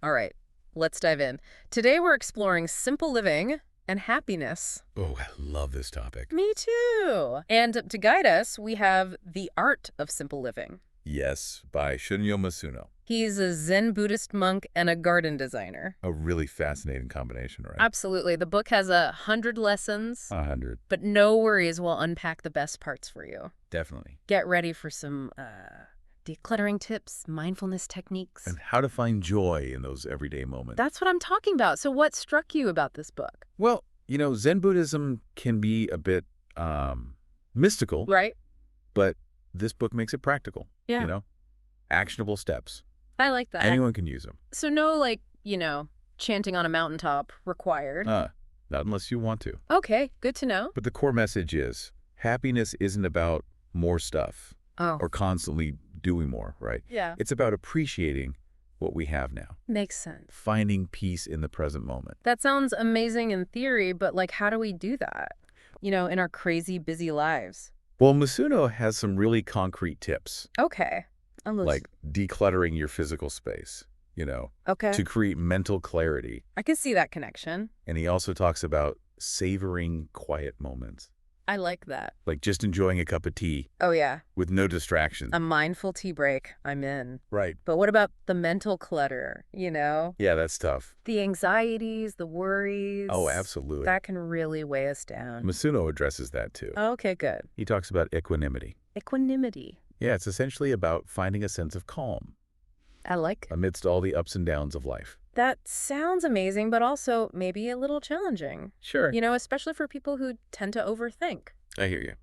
All right, let's dive in. Today we're exploring simple living and happiness. Oh, I love this topic. Me too. And to guide us, we have The Art of Simple Living. Yes, by Shunmyo Masuno. He's a Zen Buddhist monk and a garden designer. A really fascinating combination, right? Absolutely. The book has 100 lessons, 100. but no worries, we'll unpack the best parts for you. Definitely. Get ready for some decluttering tips, mindfulness techniques. And how to find joy in those everyday moments. That's what I'm talking about. So what struck you about this book? Well, Zen Buddhism can be a bit mystical, Right? but this book makes it practical. Yeah. Actionable steps. I like that. Anyone can use them. So no, chanting on a mountaintop required. Not unless you want to. Okay, good to know. But the core message is happiness isn't about more stuff Oh, or constantly doing more, right? yeah. It's about appreciating what we have now. Makes sense. Finding peace in the present moment. That sounds amazing in theory, but how do we do that? In our crazy, busy lives. Well, Masuno has some really concrete tips, Okay. like decluttering your physical space, Okay. to create mental clarity. I can see that connection. And he also talks about savoring quiet moments, I like that. like just enjoying a cup of tea Oh, yeah. with no distractions. A mindful tea break. I'm in. Right. But what about the mental clutter, Yeah, that's tough. The anxieties, the worries. Oh, absolutely. That can really weigh us down. Masuno addresses that too. Okay, good. He talks about equanimity. Equanimity. Yeah, it's essentially about finding a sense of calm I like it. amidst all the ups and downs of life. That sounds amazing, but also maybe a little challenging. Sure. Especially for people who tend to overthink. I hear you.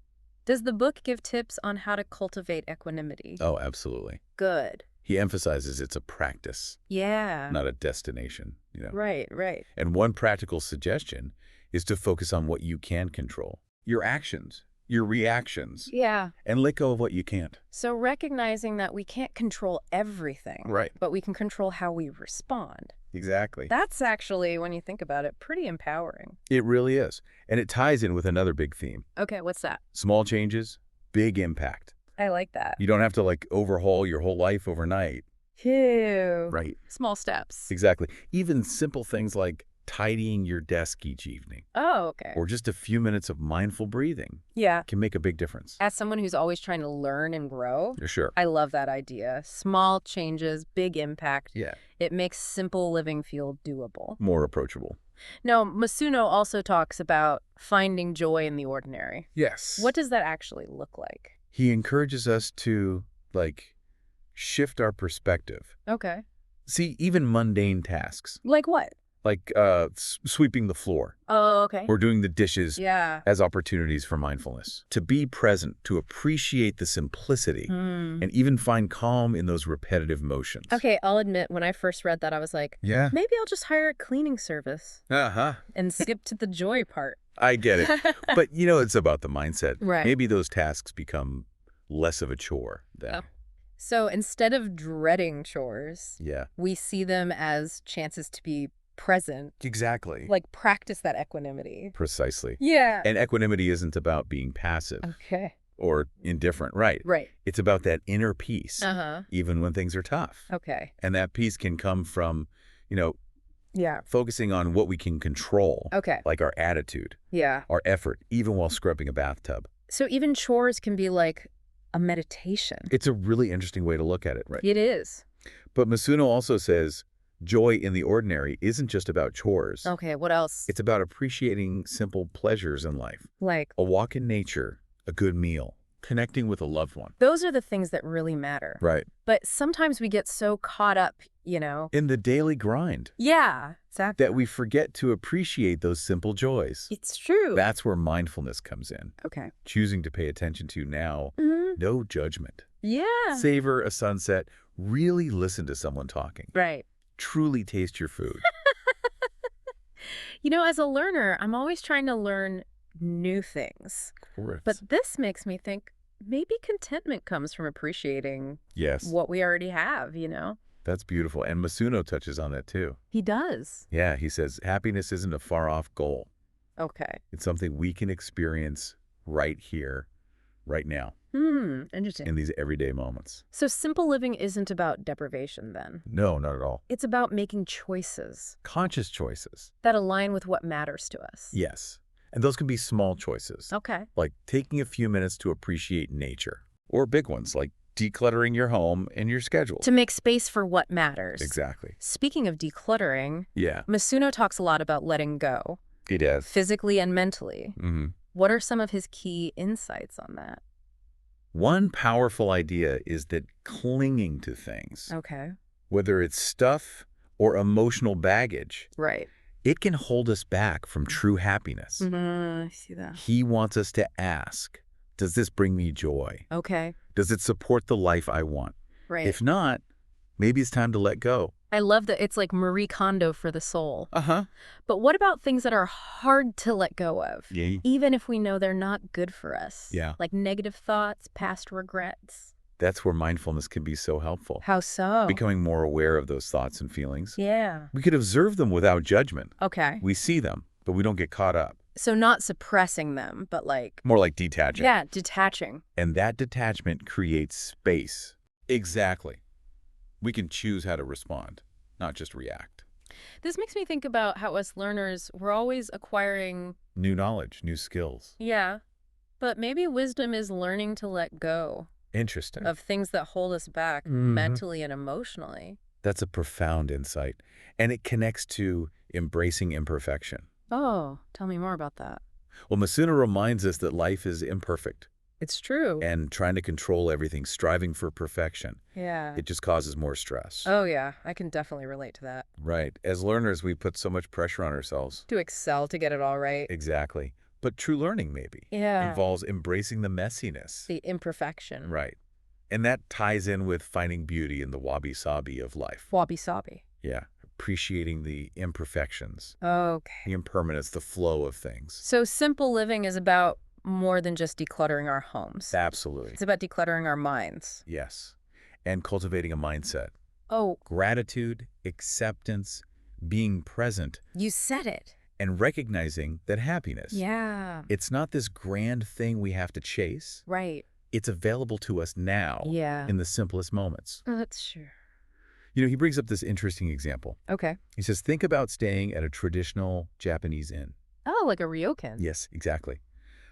Does the book give tips on how to cultivate equanimity? Oh, absolutely. Good. He emphasizes it's a practice, Yeah. not a destination, Right, right. And one practical suggestion is to focus on what you can control. Your actions, your reactions, Yeah. and let go of what you can't. So recognizing that we can't control everything. Right. But we can control how we respond. Exactly. That's actually, when you think about it, pretty empowering. It really is. And it ties in with another big theme. Okay, what's that? Small changes, big impact. I like that. You don't have to overhaul your whole life overnight. Phew. Right. Small steps. Exactly. Even simple things like tidying your desk each evening Oh, okay. or just a few minutes of mindful breathing Yeah. can make a big difference. As someone who's always trying to learn and grow, You're sure. I love that idea. Small changes, big impact. Yeah. It makes simple living feel doable. More approachable. No, Masuno also talks about finding joy in the ordinary. Yes. What does that actually look like? He encourages us to, shift our perspective. Okay. See, even mundane tasks, Like what? like sweeping the floor Oh, okay. or doing the dishes Yeah. as opportunities for mindfulness. To be present, to appreciate the simplicity, and even find calm in those repetitive motions. Okay, I'll admit, when I first read that, I was like, Yeah. maybe I'll just hire a cleaning service Uh-huh. and skip to the joy part. I get it. But, it's about the mindset. Right. Maybe those tasks become less of a chore then. Oh. So instead of dreading chores, Yeah. we see them as chances to be present, Exactly. practice that equanimity. Precisely. Yeah. And equanimity isn't about being passive Okay. or indifferent, right? Right. It's about that inner peace, Uh-huh. even when things are tough. Okay. And that peace can come from, Yeah. focusing on what we can control, Okay. like our attitude, Yeah. our effort, even while scrubbing a bathtub. So even chores can be like a meditation. It's a really interesting way to look at it, right? It is. But Masuno also says joy in the ordinary isn't just about chores. Okay, what else? It's about appreciating simple pleasures in life. Like, A walk in nature, a good meal, connecting with a loved one. those are the things that really matter. Right. But sometimes we get so caught up, In the daily grind Yeah, exactly. that we forget to appreciate those simple joys. It's true. That's where mindfulness comes in. Okay. Choosing to pay attention to now, no judgment. Yeah. Savor a sunset, really listen to someone talking. Right. Truly taste your food. As a learner, I'm always trying to learn new things. But this makes me think maybe contentment comes from appreciating yes, what we already have, that's beautiful. And Masuno touches on that too. He does. Yeah, he says happiness isn't a far-off goal. Okay. It's something we can experience right here, right now. Interesting. in these everyday moments. So simple living isn't about deprivation then. No, not at all. It's about making choices Conscious choices. that align with what matters to us. Yes. And those can be small choices. Okay. Like taking a few minutes to appreciate nature. Or big ones like decluttering your home and your schedule. To make space for what matters. Exactly. Speaking of decluttering, Yeah. Masuno talks a lot about letting go, It does. physically and mentally. What are some of his key insights on that? One powerful idea is that clinging to things, Okay. whether it's stuff or emotional baggage, Right. it can hold us back from true happiness. I see that. He wants us to ask, does this bring me joy? Okay. Does it support the life I want? Right. If not, maybe it's time to let go. I love that it's like Marie Kondo for the soul. Uh-huh. But what about things that are hard to let go of? Yeah. Even if we know they're not good for us. Yeah. Like negative thoughts, past regrets. That's where mindfulness can be so helpful. How so? Becoming more aware of those thoughts and feelings. Yeah. We could observe them without judgment. Okay. We see them, but we don't get caught up. So not suppressing them, but like... More like detaching. Yeah, detaching. And that detachment creates space. Exactly. We can choose how to respond, not just react. This makes me think about how us learners, we're always acquiring... New knowledge, new skills. Yeah. But maybe wisdom is learning to let go Interesting. of things that hold us back mentally and emotionally. That's a profound insight. And it connects to embracing imperfection. Oh, tell me more about that. Well, Masuno reminds us that life is imperfect. It's true. And trying to control everything, striving for perfection, Yeah. it just causes more stress. Oh, yeah. I can definitely relate to that. Right. As learners, we put so much pressure on ourselves. To excel, to get it all right. Exactly. But true learning, maybe, Yeah. involves embracing the messiness. The imperfection. Right. And that ties in with finding beauty in the wabi-sabi of life. Wabi-sabi. Yeah. Appreciating the imperfections, Okay. the impermanence, the flow of things. So simple living is about more than just decluttering our homes. Absolutely. It's about decluttering our minds. Yes. And cultivating a mindset. Oh. Gratitude, acceptance, being present. You said it. And recognizing that happiness. Yeah. It's not this grand thing we have to chase. Right. It's available to us now. Yeah. In the simplest moments. Oh, that's true. You know, he brings up this interesting example. Okay. He says, think about staying at a traditional Japanese inn. Oh, like a ryokan. Yes, exactly.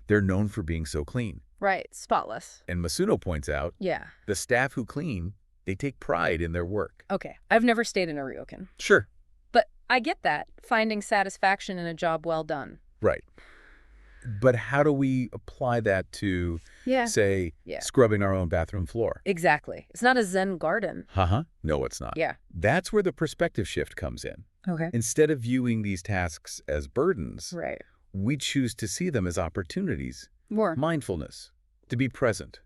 They're known for being so clean. Right. Spotless. And Masuno points out, Yeah. the staff who clean, they take pride in their work. Okay. I've never stayed in a ryokan. Sure. But I get that. Finding satisfaction in a job well done. Right. But how do we apply that to, say, scrubbing our own bathroom floor? Exactly. It's not a Zen garden. No, it's not. Yeah. That's where the perspective shift comes in. Okay. Instead of viewing these tasks as burdens, Right. we choose to see them as opportunities. More. Mindfulness, to be present,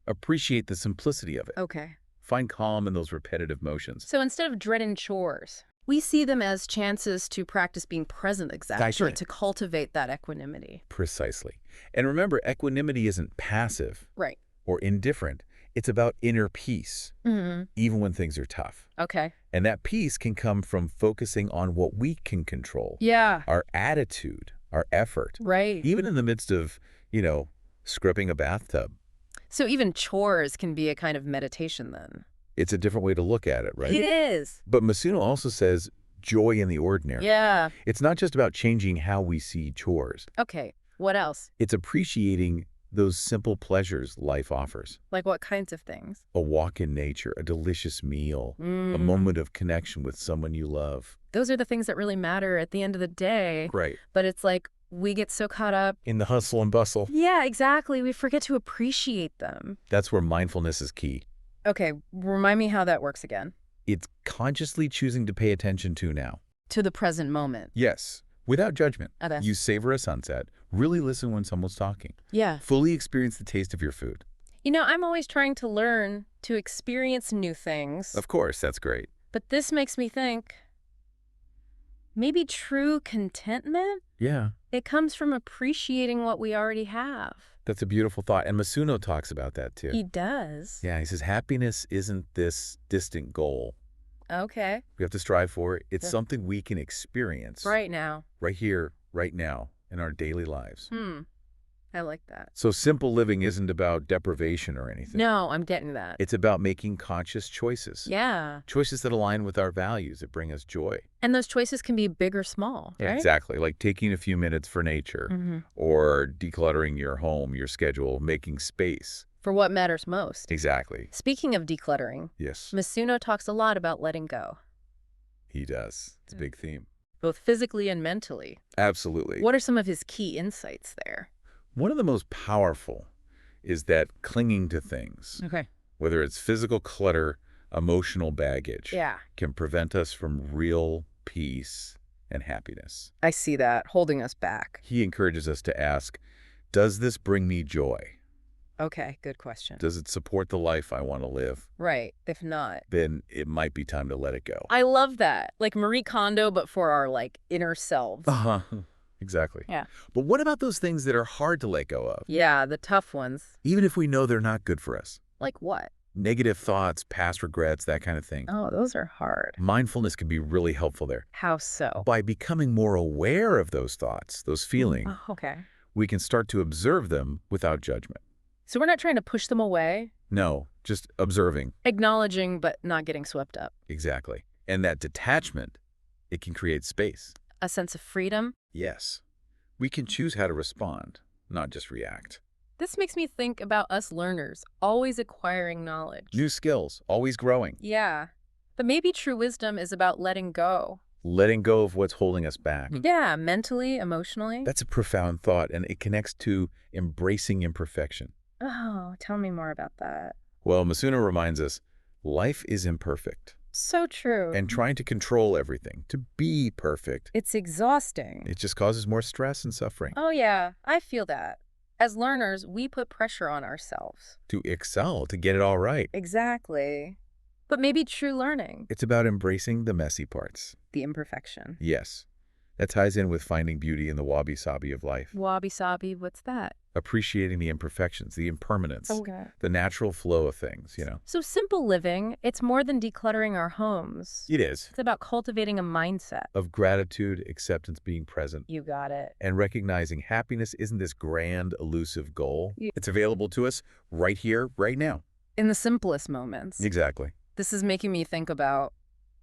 appreciate the simplicity of it, Okay. find calm in those repetitive motions. So instead of dreading chores, we see them as chances to practice being present, Exactly. to cultivate that equanimity. Precisely. And remember, equanimity isn't passive Right. or indifferent. It's about inner peace, even when things are tough. Okay. And that peace can come from focusing on what we can control. Yeah. Our attitude, our effort. Right. Even in the midst of, scrubbing a bathtub. So even chores can be a kind of meditation then. It's a different way to look at it, right? It is. But Masuno also says joy in the ordinary. Yeah. It's not just about changing how we see chores. Okay. What else? It's appreciating those simple pleasures life offers. Like what kinds of things? A walk in nature, a delicious meal, a moment of connection with someone you love. Those are the things that really matter at the end of the day. Right. But it's like we get so caught up in the hustle and bustle. Yeah, exactly. We forget to appreciate them. That's where mindfulness is key. Okay, remind me how that works again. It's consciously choosing to pay attention to now. To the present moment. Yes, without judgment. Okay. You savor a sunset, really listen when someone's talking. Yeah. Fully experience the taste of your food. You know, I'm always trying to learn to experience new things. Of course, that's great. But this makes me think, maybe true contentment? Yeah. It comes from appreciating what we already have. That's a beautiful thought. And Masuno talks about that too. He does. Yeah, he says happiness isn't this distant goal Okay. we have to strive for. It's something we can experience. Right now. Right here, right now, in our daily lives. I like that. So simple living isn't about deprivation or anything. No, I'm getting that. It's about making conscious choices. Yeah. Choices that align with our values, that bring us joy. And those choices can be big or small, Yeah, right? exactly. Like taking a few minutes for nature or decluttering your home, your schedule, making space. For what matters most. Exactly. Speaking of decluttering, Yes, Masuno talks a lot about letting go, he does. It's a big theme. both physically and mentally. Absolutely. What are some of his key insights there? One of the most powerful is that clinging to things, Okay. whether it's physical clutter, emotional baggage, Yeah. can prevent us from real peace and happiness. I see that, holding us back. He encourages us to ask, does this bring me joy? Okay, good question. Does it support the life I want to live? Right, if not. Then it might be time to let it go. I love that. Like Marie Kondo, but for our, inner selves. Uh-huh. Exactly. Yeah. But what about those things that are hard to let go of? Yeah, the tough ones. Even if we know they're not good for us. Like what? Negative thoughts, past regrets, that kind of thing. Oh, those are hard. Mindfulness can be really helpful there. How so? By becoming more aware of those thoughts, those feelings, Oh, okay. we can start to observe them without judgment. So we're not trying to push them away? No, just observing. Acknowledging, but not getting swept up. Exactly. And that detachment, it can create space. A sense of freedom? Yes. We can choose how to respond, not just react. This makes me think about us learners, always acquiring knowledge. New skills, always growing. Yeah. But maybe true wisdom is about letting go. Letting go of what's holding us back. Yeah, mentally, emotionally. That's a profound thought, and it connects to embracing imperfection. Oh, tell me more about that. Well, Masuno reminds us, life is imperfect. So true. And trying to control everything, to be perfect, It's exhausting. it just causes more stress and suffering. Oh, yeah, I feel that. As learners, we put pressure on ourselves. To excel, to get it all right. Exactly. But maybe true learning, It's about embracing the messy parts. the imperfection. Yes. That ties in with finding beauty in the wabi-sabi of life. Wabi-sabi, what's that? Appreciating the imperfections, the impermanence, Okay. the natural flow of things, So simple living, it's more than decluttering our homes. It is. It's about cultivating a mindset. Of gratitude, acceptance, being present, You got it. and recognizing happiness isn't this grand, elusive goal. Yeah. It's available to us right here, right now. In the simplest moments. Exactly. This is making me think about,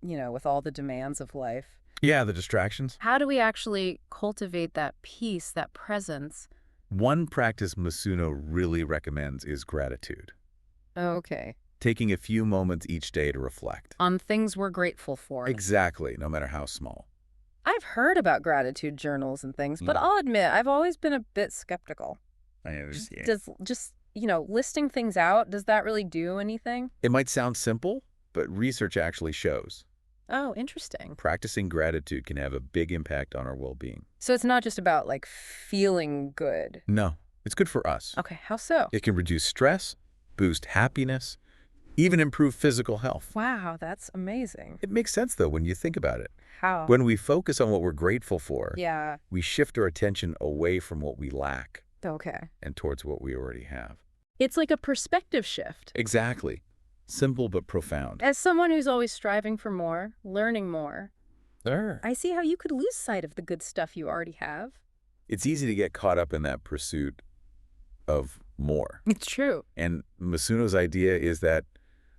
with all the demands of life, Yeah, the distractions. how do we actually cultivate that peace, that presence? One practice Masuno really recommends is gratitude. Okay. Taking a few moments each day to reflect. On things we're grateful for. Exactly, no matter how small. I've heard about gratitude journals and things, but I'll admit, I've always been a bit skeptical. I understand. Does listing things out, does that really do anything? It might sound simple, but research actually shows Oh, interesting. practicing gratitude can have a big impact on our well-being. So it's not just about, feeling good. No, it's good for us. Okay, how so? It can reduce stress, boost happiness, even improve physical health. Wow, that's amazing. It makes sense, though, when you think about it. How? When we focus on what we're grateful for, Yeah, we shift our attention away from what we lack okay. and towards what we already have. It's like a perspective shift. Exactly. Simple but profound. As someone who's always striving for more, learning more, Sure. I see how you could lose sight of the good stuff you already have. It's easy to get caught up in that pursuit of more. It's true. And Masuno's idea is that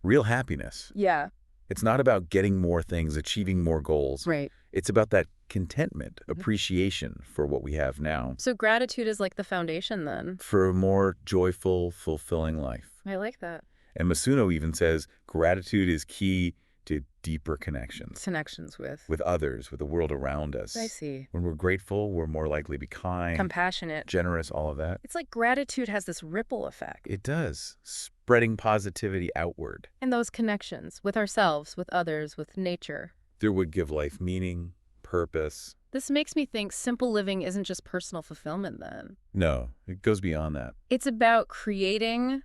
real happiness, Yeah, it's not about getting more things, achieving more goals. right. It's about that contentment, appreciation for what we have now, So gratitude is like the foundation then. for a more joyful, fulfilling life. I like that. And Masuno even says gratitude is key to deeper connections Connections with. with others, with the world around us. I see. When we're grateful, we're more likely to be kind, Compassionate. generous, all of that. It's like gratitude has this ripple effect. It does, spreading positivity outward. And those connections with ourselves, with others, with nature. There would give life meaning, purpose. This makes me think simple living isn't just personal fulfillment then. No, it goes beyond that. It's about creating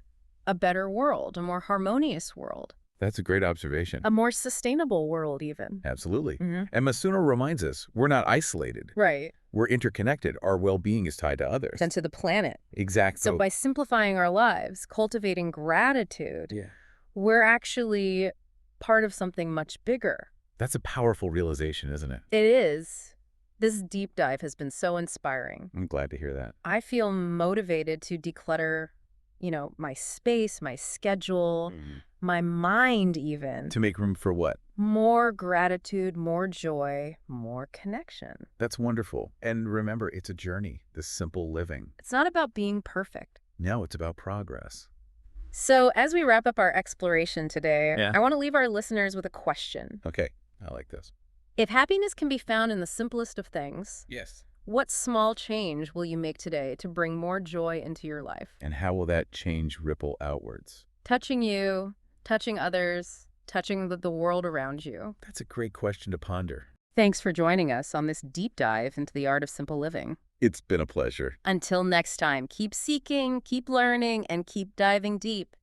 a better world, a more harmonious world, That's a great observation. a more sustainable world even. Absolutely. Mhm. And Masuno reminds us, we're not isolated. Right. We're interconnected. Our well-being is tied to others. And to the planet. Exactly. So by simplifying our lives, cultivating gratitude, Yeah. we're actually part of something much bigger. That's a powerful realization, isn't it? It is. This deep dive has been so inspiring. I'm glad to hear that. I feel motivated to declutter, my space, my schedule, my mind even. To make room for what? More gratitude, more joy, more connection. That's wonderful. And remember, it's a journey, this simple living. It's not about being perfect. No, it's about progress. So as we wrap up our exploration today, Yeah. I want to leave our listeners with a question. Okay, I like this. If happiness can be found in the simplest of things, Yes. what small change will you make today to bring more joy into your life? And how will that change ripple outwards? Touching you, touching others, touching the world around you. That's a great question to ponder. Thanks for joining us on this deep dive into the art of simple living. It's been a pleasure. Until next time, keep seeking, keep learning, and keep diving deep.